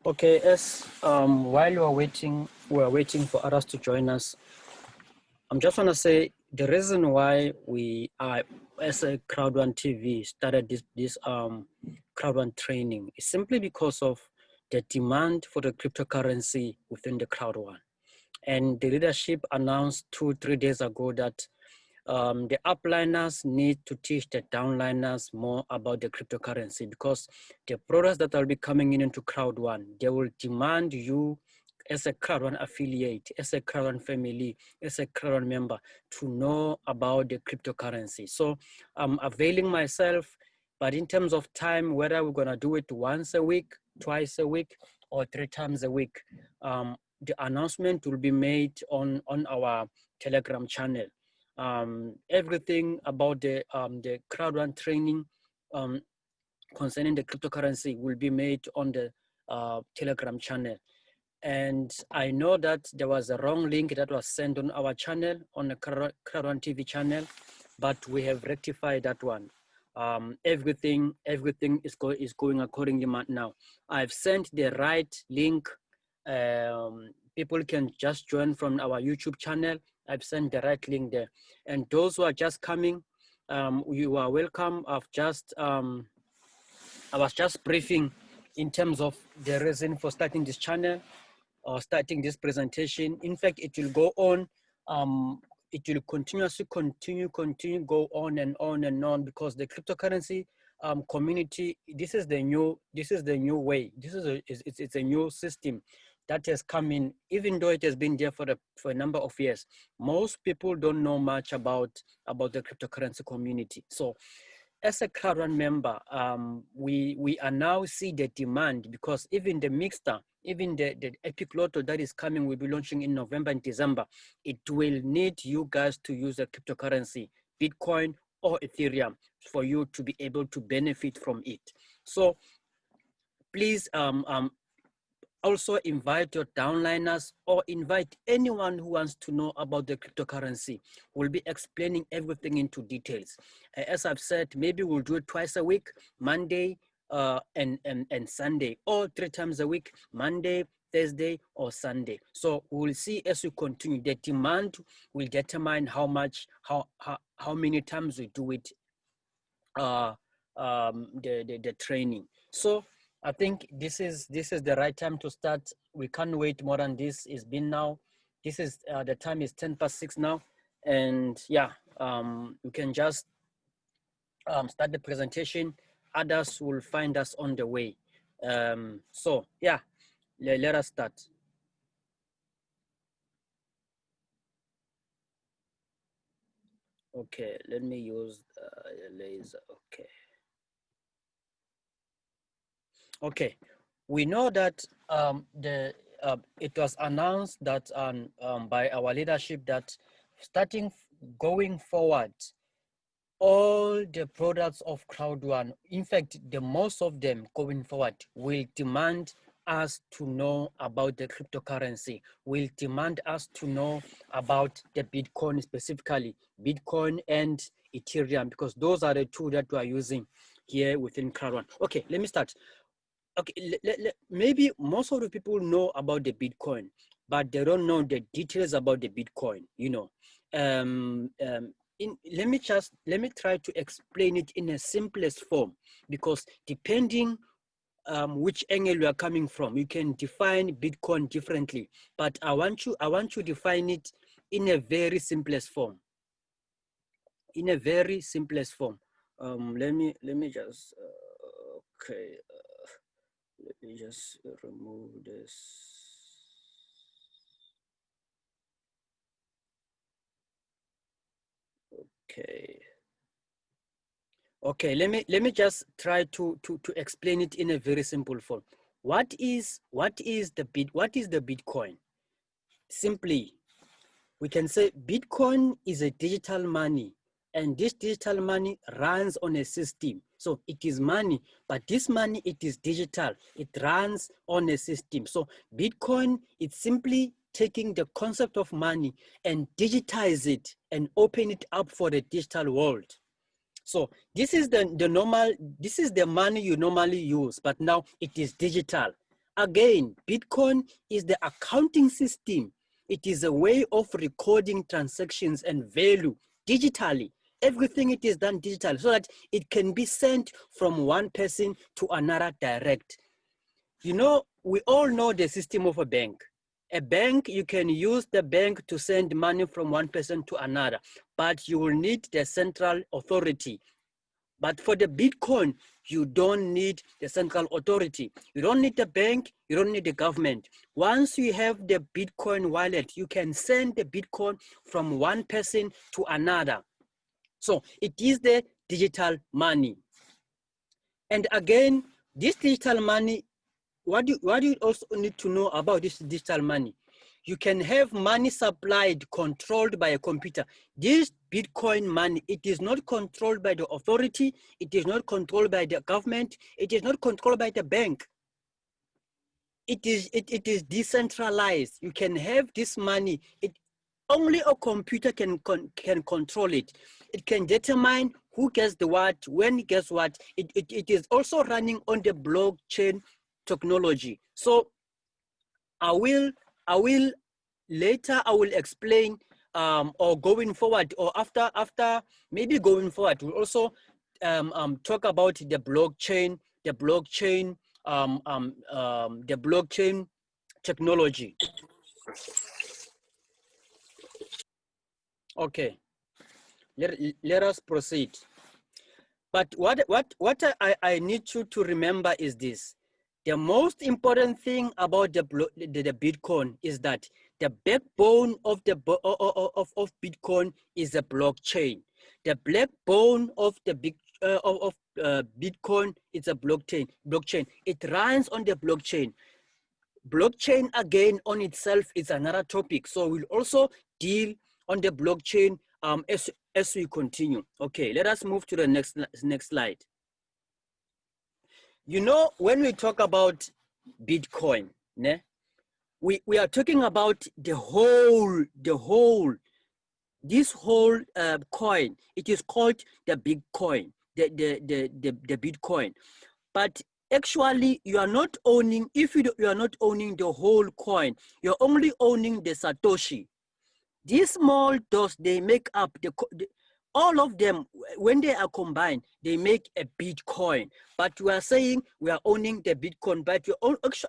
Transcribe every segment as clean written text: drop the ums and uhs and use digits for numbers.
Okay, as while we're waiting for others to join us. I'm just want to say the reason why we are, as a CROWD1 TV, started this CROWD1 training is simply because of the demand for the cryptocurrency within the CROWD1. And the leadership announced 2-3 days ago that the upliners need to teach the downliners more about the cryptocurrency, because the products that will be coming in into CROWD1, they will demand you as a CROWD1 affiliate, as a CROWD1 family, as a CROWD1 member to know about the cryptocurrency. So I'm availing myself, but in terms of time, whether we're gonna do it once a week, twice a week, or 3 times a week, the announcement will be made on our Telegram channel. Everything about the CROWD1 training concerning the cryptocurrency will be made on the Telegram channel. And I know that there was a wrong link that was sent on our channel, on the CROWD1 TV channel, but we have rectified that one. Everything is going accordingly now. I've sent the right link. People can just join from our YouTube channel. I've sent the right link there. And those who are just coming, you are welcome. I was just briefing in terms of the reason for starting this channel or starting this presentation. In fact, it will go on. It will continuously go on and on, because the cryptocurrency community, this is the new way. It's a new system that has come in, even though it has been there for a number of years. Most people don't know much about the cryptocurrency community. So as a CROWD1 member, we are now see the demand, because even the mixer, even the Epic Lotto that is coming, will be launching in November and December. It will need you guys to use a cryptocurrency, Bitcoin or Ethereum, for you to be able to benefit from it. So please also invite your downliners, or invite anyone who wants to know about the cryptocurrency. We'll be explaining everything into details. As I've said, maybe we'll do it twice a week, Monday and Sunday, or 3 times a week, Monday, Thursday, or Sunday. So we'll see as we continue. The demand will determine how many times we do it, the training. So I think this is the right time to start. We can't wait more than this. It's been now. This is the time is 6:10 now, and yeah, we can just start the presentation. Others will find us on the way. So yeah, let us start. Okay, let me use laser. Okay, we know that it was announced that by our leadership that going forward, all the products of CROWD1, in fact, the most of them going forward, will demand us to know about the cryptocurrency, will demand us to know about the Bitcoin, specifically Bitcoin and Ethereum, because those are the two that we are using here within CROWD1. Okay, let me start. Okay, maybe most of the people know about the Bitcoin, but they don't know the details about the Bitcoin, you know. Let me try to explain it in a simplest form, because depending which angle you are coming from, you can define Bitcoin differently, but I want to define it in a very simplest form. In a very simplest form. Let me just okay. Let me just remove this. Okay. Okay, let me just try to explain it in a very simple form. What is the Bitcoin? Simply, we can say Bitcoin is a digital money, and this digital money runs on a system. So it is money, but this money, it is digital. It runs on a system. So Bitcoin, it's simply taking the concept of money and digitize it and open it up for the digital world. So this is the money you normally use, but now it is digital. Again, Bitcoin is the accounting system. It is a way of recording transactions and value digitally. Everything it is done digitally so that it can be sent from one person to another direct. You know, we all know the system of a bank. A bank, you can use the bank to send money from one person to another, but you will need the central authority. But for the Bitcoin, you don't need the central authority. You don't need the bank, you don't need the government. Once you have the Bitcoin wallet, you can send the Bitcoin from one person to another. So it is the digital money. And again, this digital money, what do you also need to know about this digital money? You can have money supplied, controlled by a computer. This Bitcoin money, it is not controlled by the authority. It is not controlled by the government. It is not controlled by the bank. It is decentralized. You can have this money. Only a computer can control it. It can determine who gets the what, when gets what. It is also running on the blockchain technology. So I will later explain or going forward or after maybe going forward we'll also talk about the blockchain technology. Okay, let us proceed. But what I need you to remember is this. The most important thing about the Bitcoin is that the backbone of the of Bitcoin is a blockchain. The backbone of the Bitcoin is a blockchain. It runs on the blockchain. Blockchain again on itself is another topic. So we'll also deal on the blockchain as we continue. Okay, let us move to the next slide. You know, when we talk about Bitcoin, né, we are talking about this whole coin. It is called the Bitcoin, the Bitcoin. But actually, you are not owning, if you are not owning the whole coin, you're only owning the Satoshi. These small dots, they make up all of them. When they are combined, they make a Bitcoin. But we are saying we are owning the Bitcoin, but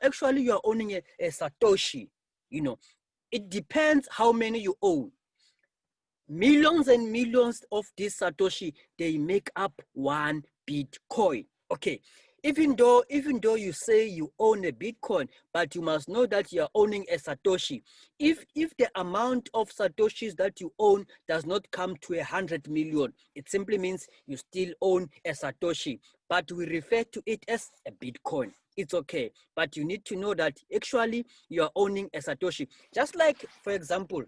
actually you are owning a Satoshi. You know, it depends how many you own. Millions and millions of this Satoshi, they make up one Bitcoin. Okay, even though you say you own a Bitcoin, but you must know that you are owning a Satoshi. If the amount of Satoshis that you own does not come to 100 million, it simply means you still own a Satoshi, but we refer to it as a Bitcoin. It's okay, but you need to know that actually you are owning a Satoshi. Just like, for example,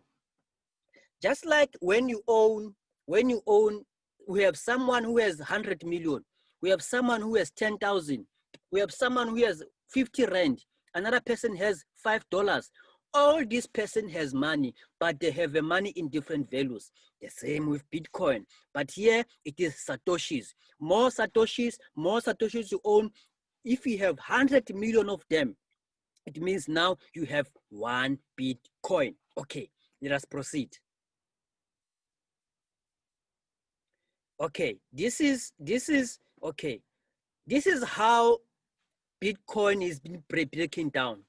just like when you own, we have someone who has 100 million. We have someone who has 10,000. We have someone who has 50 rand. Another person has $5. All this person has money, but they have a money in different values. The same with Bitcoin. But here it is Satoshis. More Satoshis you own. If you have 100 million of them, it means now you have one Bitcoin. Okay, let us proceed. Okay, this is okay. This is how Bitcoin is being broken down.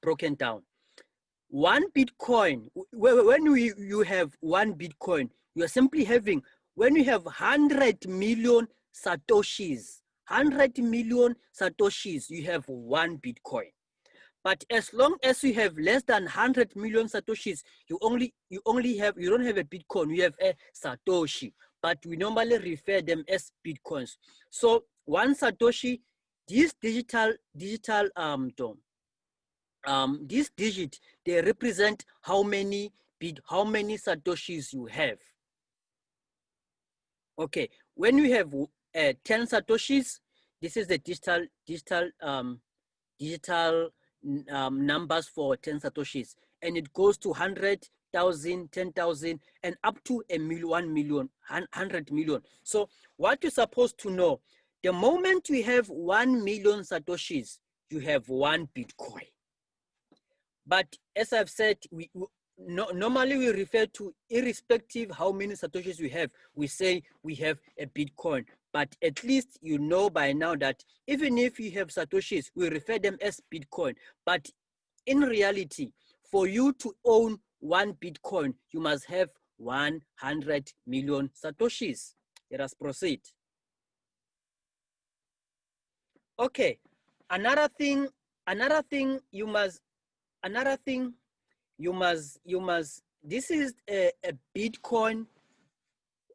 One Bitcoin, when you have one Bitcoin, you are simply having, when you have 100 million Satoshis, 100 million Satoshis, you have one Bitcoin. But as long as you have less than 100 million Satoshis, you don't have a Bitcoin, you have a Satoshi. But we normally refer them as Bitcoins. So one Satoshi, this this digit, they represent how many Satoshis you have. Okay, when you have 10 Satoshis, this is the digital numbers for 10 Satoshis, and it goes to 100,000, 10,000, and up to 1 million, 100 million. So what you're supposed to know, the moment you have 1 million Satoshis, you have one Bitcoin. But as I've said, normally we refer to, irrespective how many Satoshis we have, we say we have a Bitcoin. But at least you know by now that even if you have Satoshis, we refer them as Bitcoin. But in reality, for you to own one Bitcoin, you must have 100 million Satoshis. Let us proceed. Okay, another thing you must, this is a Bitcoin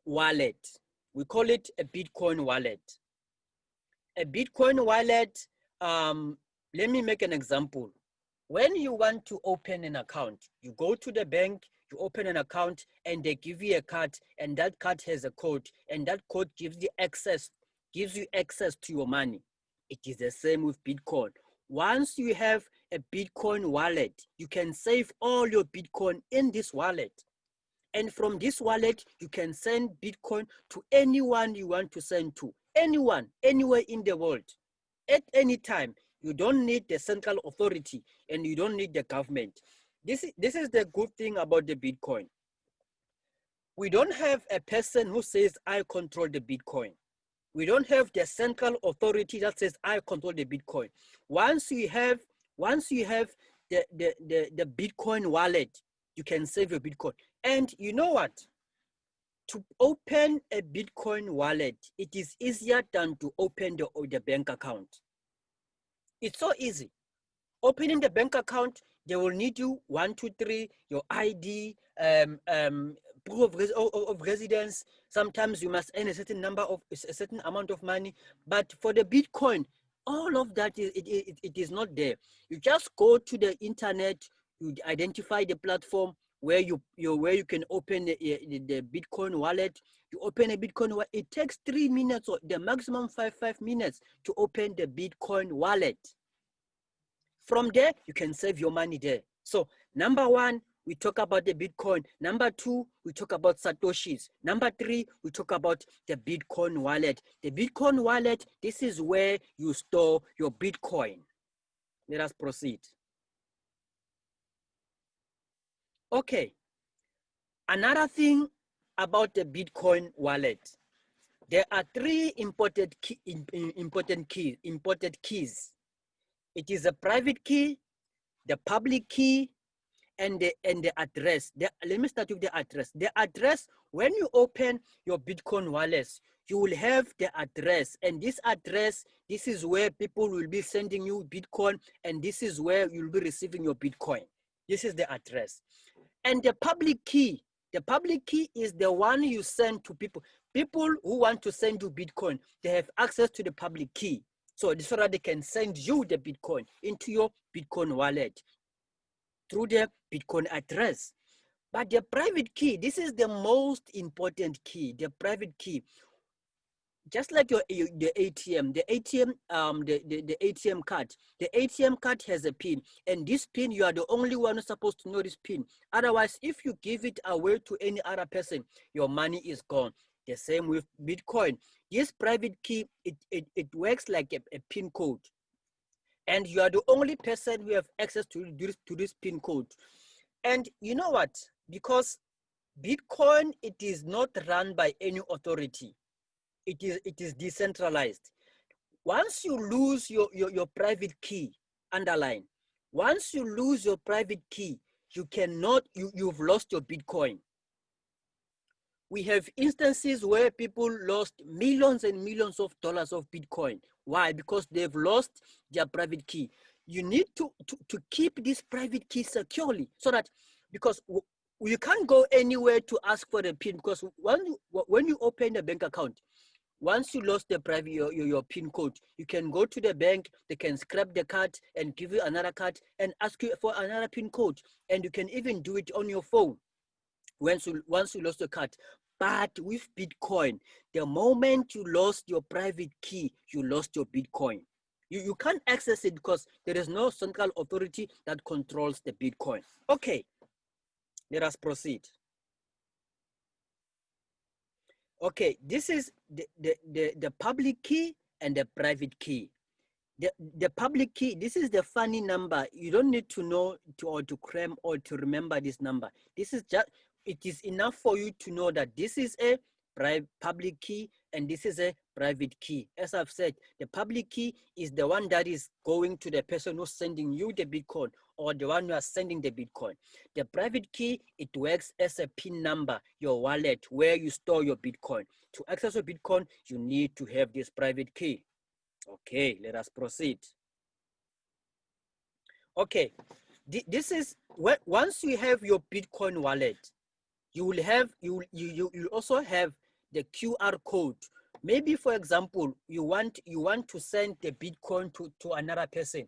wallet. We call it a Bitcoin wallet. A Bitcoin wallet, let me make an example. When you want to open an account, you go to the bank, you open an account, and they give you a card, and that card has a code, and that code gives you access to your money. It is the same with Bitcoin. Once you have a Bitcoin wallet, you can save all your Bitcoin in this wallet. And from this wallet, you can send Bitcoin to anyone you want to send to. Anyone, anywhere in the world, at any time. You don't need the central authority and you don't need the government. This is the good thing about the Bitcoin. We don't have a person who says, I control the Bitcoin. We don't have the central authority that says, I control the Bitcoin. Once you have the Bitcoin wallet, you can save your Bitcoin. And you know what? To open a Bitcoin wallet, it is easier than to open the bank account. It's so easy. Opening the bank account, they will need you 1, 2, 3, your ID, proof of residence. Sometimes you must earn a certain amount of money. But for the Bitcoin, all of that it is not there. You just go to the internet, you identify the platform where you can open the Bitcoin wallet. You open a Bitcoin wallet. It takes 3 minutes or the maximum 5 minutes to open the Bitcoin wallet. From there, you can save your money there. So number one, we talk about the Bitcoin. Number two, we talk about Satoshis. Number three, we talk about the Bitcoin wallet. The Bitcoin wallet, this is where you store your Bitcoin. Let us proceed. Okay. Another thing about the Bitcoin wallet, there are three important keys. It is a private key, the public key, and the address. Let me start with the address. The address, when you open your Bitcoin wallets, you will have the address, and this address, this is where people will be sending you Bitcoin, and this is where you'll be receiving your Bitcoin. This is the address. And the public key is the one you send to people. People who want to send you Bitcoin, they have access to the public key. So that they can send you the Bitcoin into your Bitcoin wallet through the Bitcoin address. But the private key, this is the most important key, the private key. Just like the ATM, the ATM card. The ATM card has a pin, and this pin, you are the only one who's supposed to know this pin. Otherwise, if you give it away to any other person, your money is gone. The same with Bitcoin. This private key, it works like a pin code. And you are the only person who have access to this pin code. And you know what? Because Bitcoin, it is not run by any authority. It is decentralized. Once you lose your private key, underline, once you lose your private key, you've lost your Bitcoin. We have instances where people lost millions and millions of dollars of Bitcoin. Why? Because they've lost their private key. You need to keep this private key securely, so that, because you can't go anywhere to ask for the PIN, because when you open the bank account, once you lost the private your PIN code, you can go to the bank, they can scrap the card and give you another card and ask you for another PIN code. And you can even do it on your phone once you lost the card. But with Bitcoin, the moment you lost your private key, you lost your Bitcoin. You can't access it because there is no central authority that controls the Bitcoin. Okay, let us proceed. Okay, this is the public key and the private key. The public key, this is the funny number. You don't need to know to cram or to remember this number. This is just, it is enough for you to know that this is a public key and this is a private key. As I've said, the public key is the one that is going to the person who's sending you the Bitcoin or the one who is sending the Bitcoin. The private key, it works as a PIN number, your wallet, where you store your Bitcoin. To access your Bitcoin, you need to have this private key. Okay, let us proceed. Okay, this is what, once you have your Bitcoin wallet, you will have, you also have the QR code. Maybe, for example, you want to send the Bitcoin to another person.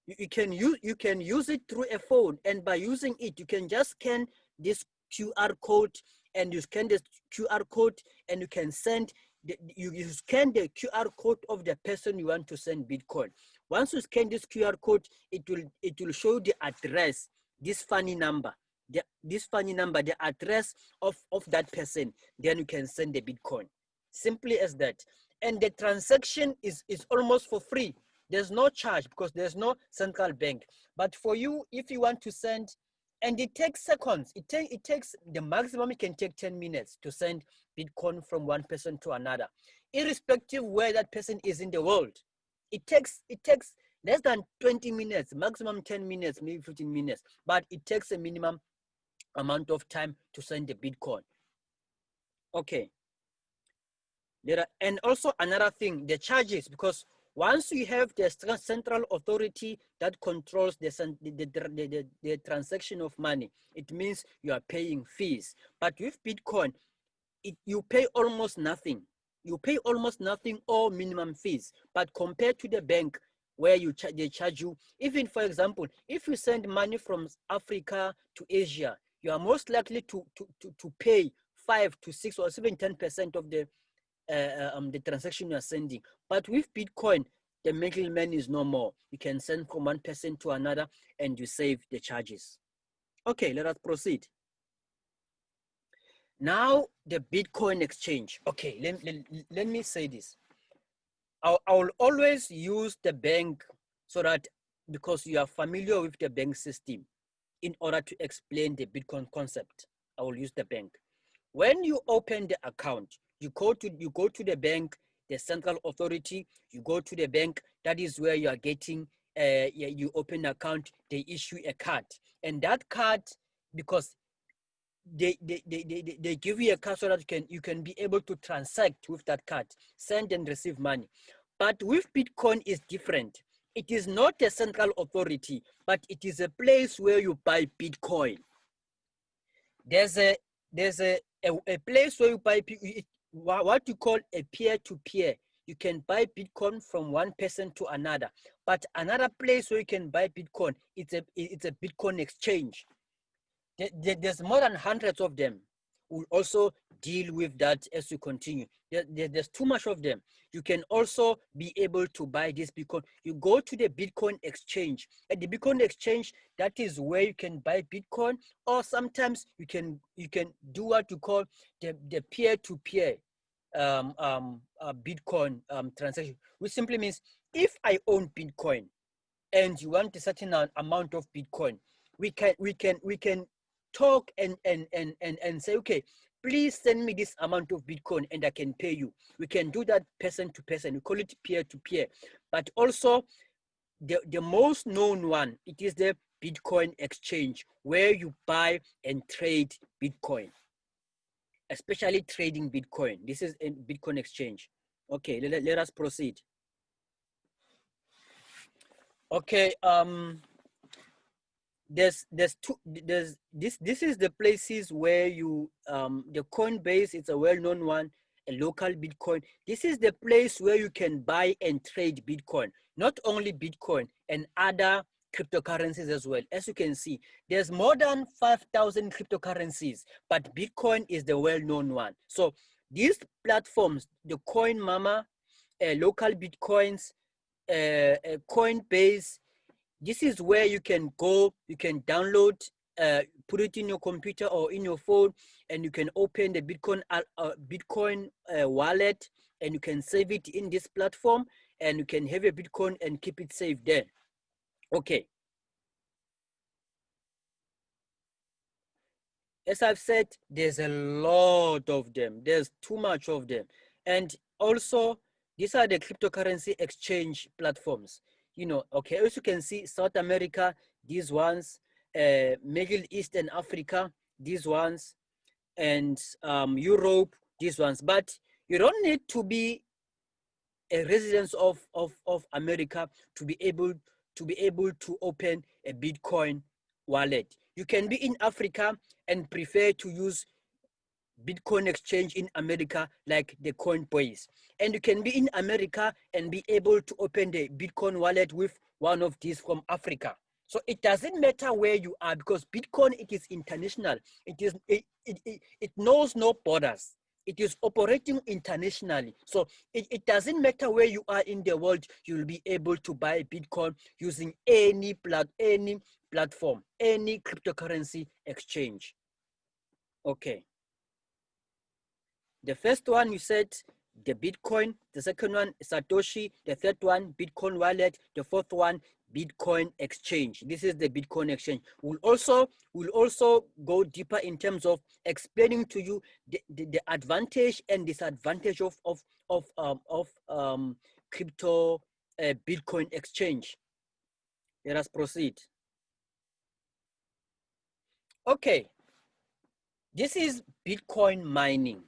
You can use it through a phone, and by using it, you can just scan this QR code, and you scan this QR code, and you can send you scan the QR code of the person you want to send Bitcoin. Once you scan this QR code, it will show the address, this funny number, the address of that person. Then you can send the Bitcoin. Simply as that. And the transaction is almost for free. There's no charge because there's no central bank. But for you, if you want to send, and it takes seconds, it takes the maximum, it can take 10 minutes to send Bitcoin from one person to another, irrespective where that person is in the world. It takes less than 20 minutes, maximum 10 minutes, maybe 15 minutes, but it takes a minimum amount of time to send the Bitcoin. Okay. And also another thing, the charges, because once you have the central authority that controls the transaction of money, it means you are paying fees. But with Bitcoin, you pay almost nothing. You pay almost nothing or minimum fees. But compared to the bank, where they charge you, even for example, if you send money from Africa to Asia, you are most likely to pay 5 to 6 or even 10% of the transaction you are sending. But with Bitcoin, the middleman is no more. You can send from one person to another and you save the charges. Okay, let us proceed. Now, the Bitcoin exchange. Okay, let me say this. I'll always use the bank so that, because you are familiar with the bank system, in order to explain the Bitcoin concept, I will use the bank. When you open the account, you go to the bank, the central authority, you go to the bank, that is where you are getting, you open an account, they issue a card. And that card, because they give you a card so that you can be able to transact with that card, send and receive money. But with Bitcoin is different. It is not a central authority, but it is a place where you buy Bitcoin. There's a place where you buy what you call a peer-to-peer. You can buy Bitcoin from one person to another. But another place where you can buy Bitcoin, it's a Bitcoin exchange. There's more than hundreds of them. We'll also deal with that as we continue. There's too much of them. You can also be able to buy this Bitcoin. You go to the Bitcoin exchange. At the Bitcoin exchange, that is where you can buy Bitcoin, or sometimes you can do what you call the peer-to-peer Bitcoin transaction, which simply means if I own Bitcoin and you want a certain amount of Bitcoin, we can talk and say, okay, please send me this amount of Bitcoin and I can pay you. We can do that person to person. We call it peer to peer. But also the most known one, it is the Bitcoin exchange, where you buy and trade Bitcoin, especially trading Bitcoin. This is a Bitcoin exchange. Okay, let us proceed. Okay, this is the places where you the Coinbase, it's a well-known one, a local Bitcoin. This is the place where you can buy and trade Bitcoin, not only Bitcoin and other cryptocurrencies as well. As you can see, there's more than 5,000 cryptocurrencies, but Bitcoin is the well-known one. So these platforms, the Coin Mama, local Bitcoins, Coinbase, this is where you can go, you can download, put it in your computer or in your phone, and you can open the Bitcoin wallet, and you can save it in this platform, and you can have a Bitcoin and keep it safe there. Okay. As I've said, there's a lot of them. There's too much of them. And also, these are the cryptocurrency exchange platforms. You know, okay, as you can see, South America, these ones, Middle East and Africa, these ones, and Europe, these ones. But you don't need to be a resident of America to be able to open a Bitcoin wallet. You can be in Africa and prefer to use Bitcoin exchange in America like the Coinbase. And you can be in America and be able to open the Bitcoin wallet with one of these from Africa. So it doesn't matter where you are, because Bitcoin, it is international. It knows no borders. It is operating internationally. So it doesn't matter where you are in the world, you'll be able to buy Bitcoin using any platform, any cryptocurrency exchange. Okay. The first one you said, the Bitcoin. The second one, Satoshi. The third one, Bitcoin wallet. The fourth one, Bitcoin exchange. This is the Bitcoin exchange. We'll also go deeper in terms of explaining to you the advantage and disadvantage of crypto Bitcoin exchange. Let us proceed. Okay, this is Bitcoin mining.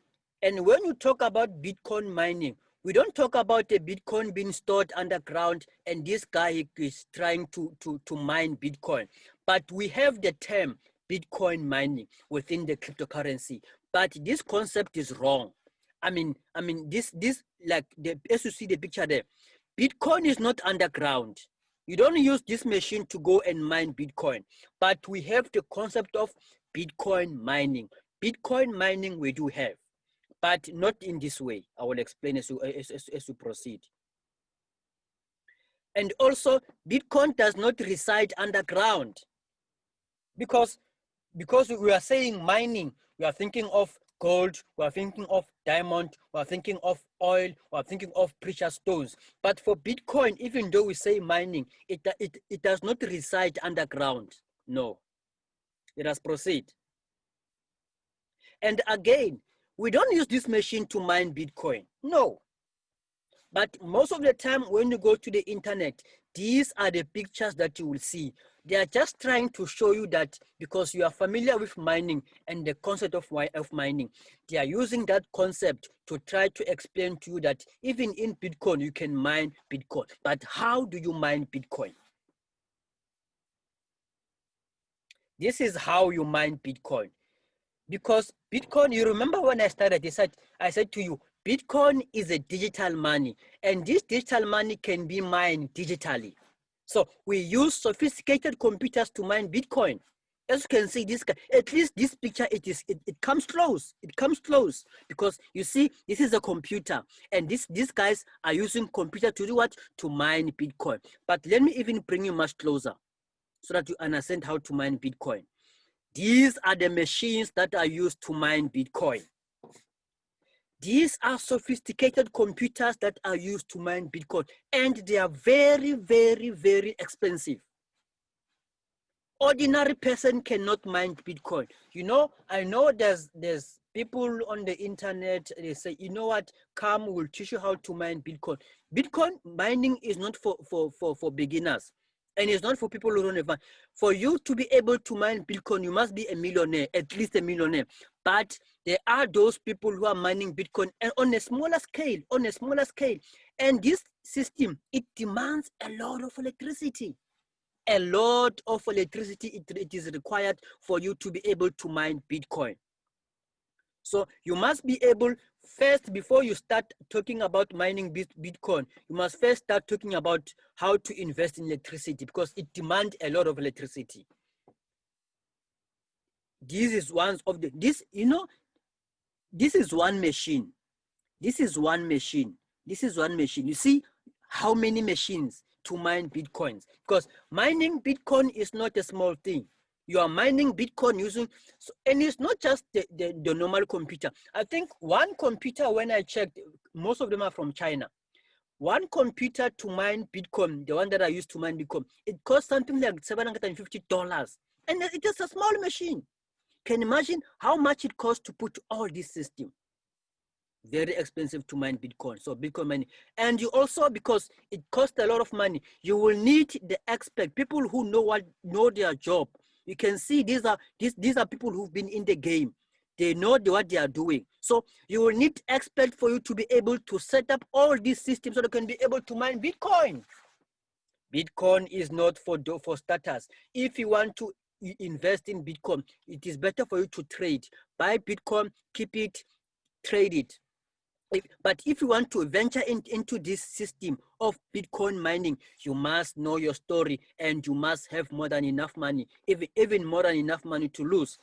And when you talk about Bitcoin mining, we don't talk about a Bitcoin being stored underground and this guy is trying to mine Bitcoin. But we have the term Bitcoin mining within the cryptocurrency. But this concept is wrong. I mean, this like as you see the picture there, Bitcoin is not underground. You don't use this machine to go and mine Bitcoin. But we have the concept of Bitcoin mining. Bitcoin mining we do have, but not in this way. I will explain as we proceed. And also, Bitcoin does not reside underground, because we are saying mining, we are thinking of gold, we are thinking of diamond, we are thinking of oil, we are thinking of precious stones. But for Bitcoin, even though we say mining, it does not reside underground. No. Let us proceed. And again, we don't use this machine to mine Bitcoin. No. But most of the time when you go to the internet, these are the pictures that you will see. They are just trying to show you that because you are familiar with mining and the concept of mining, they are using that concept to try to explain to you that even in Bitcoin, you can mine Bitcoin. But how do you mine Bitcoin? This is how you mine Bitcoin. Because Bitcoin, you remember when I started, I said to you, Bitcoin is a digital money, and this digital money can be mined digitally. So we use sophisticated computers to mine Bitcoin. As you can see, this at least this picture, it comes close. It comes close because you see, this is a computer, and these guys are using computer to do what? To mine Bitcoin. But let me even bring you much closer so that you understand how to mine Bitcoin. These are the machines that are used to mine Bitcoin. These are sophisticated computers that are used to mine Bitcoin, and they are very, very, very expensive. Ordinary person cannot mine Bitcoin. You know, I know there's people on the internet, they say, you know what, come, we'll teach you how to mine Bitcoin. Bitcoin mining is not for beginners. And it's not for people who don't have money. For you to be able to mine Bitcoin, you must be a millionaire, at least a millionaire. But there are those people who are mining Bitcoin and on a smaller scale, And this system, it demands a lot of electricity. A lot of electricity it is required for you to be able to mine Bitcoin. So you must be able, first, before you start talking about mining Bitcoin, you must first start talking about how to invest in electricity, because it demands a lot of electricity. This is one of the, this is one machine. This is one machine. This is one machine. You see how many machines to mine Bitcoins? Because mining Bitcoin is not a small thing. You are mining Bitcoin using, and it's not just the normal computer. I think one computer, when I checked, most of them are from China. one computer to mine Bitcoin, the one that I used to mine Bitcoin, it cost something like $750. And it is a small machine. Can you imagine how much it costs to put all this system? Very expensive to mine Bitcoin. So Bitcoin mining, and you also, because it costs a lot of money, you will need the expert, people who know their job. You can see these are people who've been in the game. They know what they are doing. So you will need expert for you to be able to set up all these systems so they can be able to mine Bitcoin. Bitcoin is not for starters. If you want to invest in Bitcoin, it is better for you to trade. Buy Bitcoin, keep it, trade it. But if you want to venture into this system of Bitcoin mining, you must know your story and you must have more than enough money, even more than enough money to lose.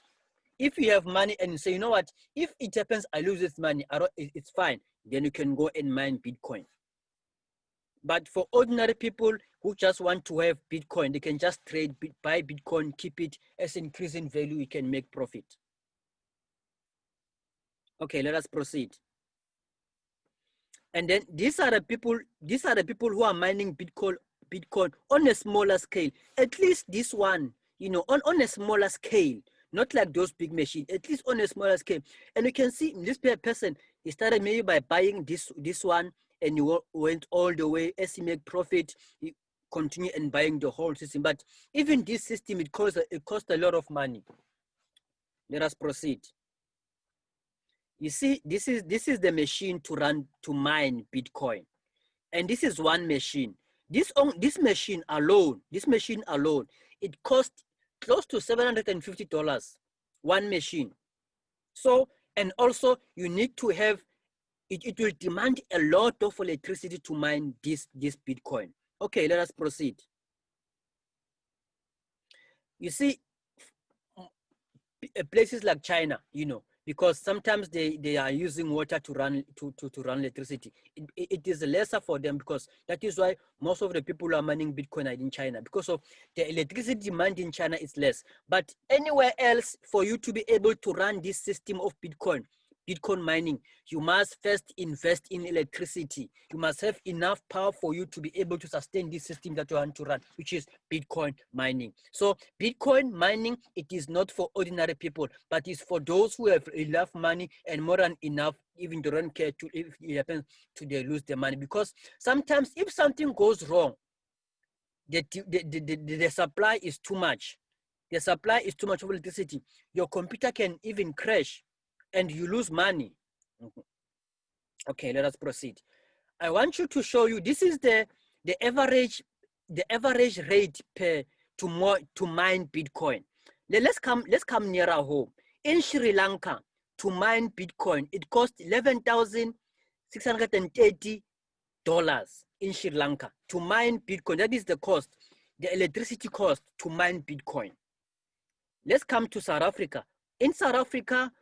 If you have money and you say, you know what, if it happens, I lose this money, it's fine, then you can go and mine Bitcoin. But for ordinary people who just want to have Bitcoin, they can just trade, buy Bitcoin, keep it. As increasing value, you can make profit. Okay, let us proceed. And then these are the people who are mining Bitcoin on a smaller scale. At least this one, you know, on a smaller scale, not like those big machines, at least on a smaller scale. And you can see this person, he started maybe by buying this one, and you went all the way. As he make profit, he continue and buying the whole system. But even this system, it costs a lot of money. Let us proceed. You see, this is the machine to mine Bitcoin, and this is one machine. This machine alone, it costs close to $750. One machine. So, and also you need to have it will demand a lot of electricity to mine this Bitcoin. Okay, let us proceed. You see, places like China, you know, because sometimes they are using water to run electricity. It is lesser for them, because that is why most of the people who are mining Bitcoin are in China, because of the electricity demand in China is less. But anywhere else, for you to be able to run this system of Bitcoin mining, you must first invest in electricity. You must have enough power for you to be able to sustain this system that you want to run, which is Bitcoin mining. So Bitcoin mining, it is not for ordinary people, but it's for those who have enough money and more than enough, even to run care to, if it happens to they lose their money. Because sometimes if something goes wrong, the supply is too much. The supply is too much of electricity. Your computer can even crash and you lose money. Okay, let us proceed. I want you to show you, this is the average rate to mine Bitcoin. Let's come nearer home. In Sri Lanka, to mine Bitcoin, it costs $11,630 in Sri Lanka to mine Bitcoin. That is the cost, the electricity cost to mine Bitcoin. Let's come to South Africa. In South Africa,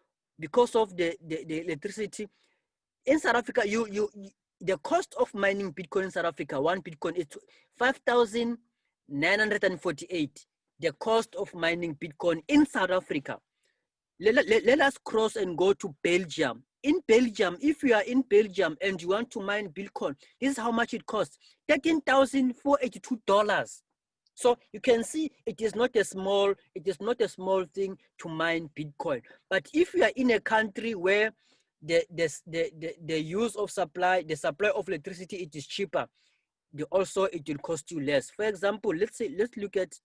because of the electricity, in South Africa, the cost of mining Bitcoin in South Africa, one Bitcoin is 5,948. The cost of mining Bitcoin in South Africa. Let us cross and go to Belgium. In Belgium, if you are in Belgium and you want to mine Bitcoin, this is how much it costs: $13,482. So you can see it is not a small thing to mine Bitcoin. But if you are in a country where the use of supply of electricity, it is cheaper, also it will cost you less. For example, let's look at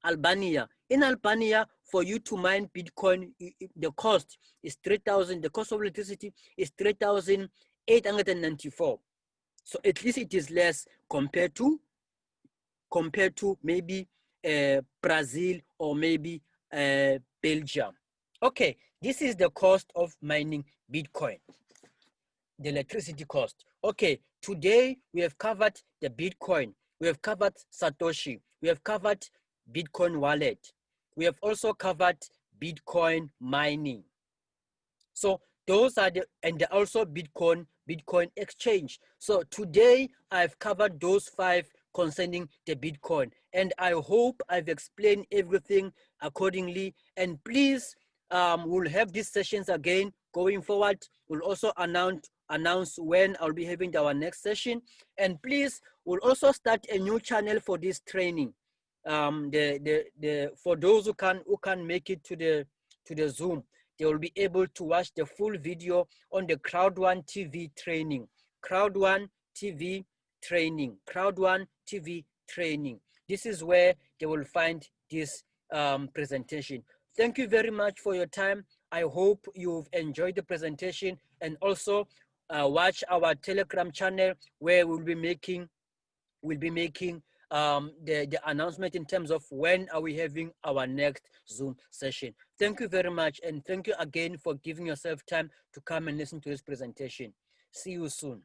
Albania. In Albania, for you to mine Bitcoin, the cost is 3,000. The cost of electricity is 3,894. So at least it is less compared to maybe Brazil or maybe Belgium. Okay, this is the cost of mining Bitcoin, the electricity cost. Okay, today we have covered the Bitcoin, we have covered Satoshi, we have covered Bitcoin wallet, we have also covered Bitcoin mining. So those are and also Bitcoin exchange. So today I've covered those 5 concerning the Bitcoin, and I hope I've explained everything accordingly. And please, we'll have these sessions again going forward. We'll also announce when I'll be having our next session. And please, we'll also start a new channel for this training. For those who can make it to the Zoom, they will be able to watch the full video on the CROWD1 TV training. CROWD1 TV training. CROWD1 TV training. This is where they will find this presentation. Thank you very much for your time. I hope you've enjoyed the presentation, and also watch our Telegram channel where we'll be making the announcement in terms of when are we having our next Zoom session. Thank you very much, and thank you again for giving yourself time to come and listen to this presentation. See you soon.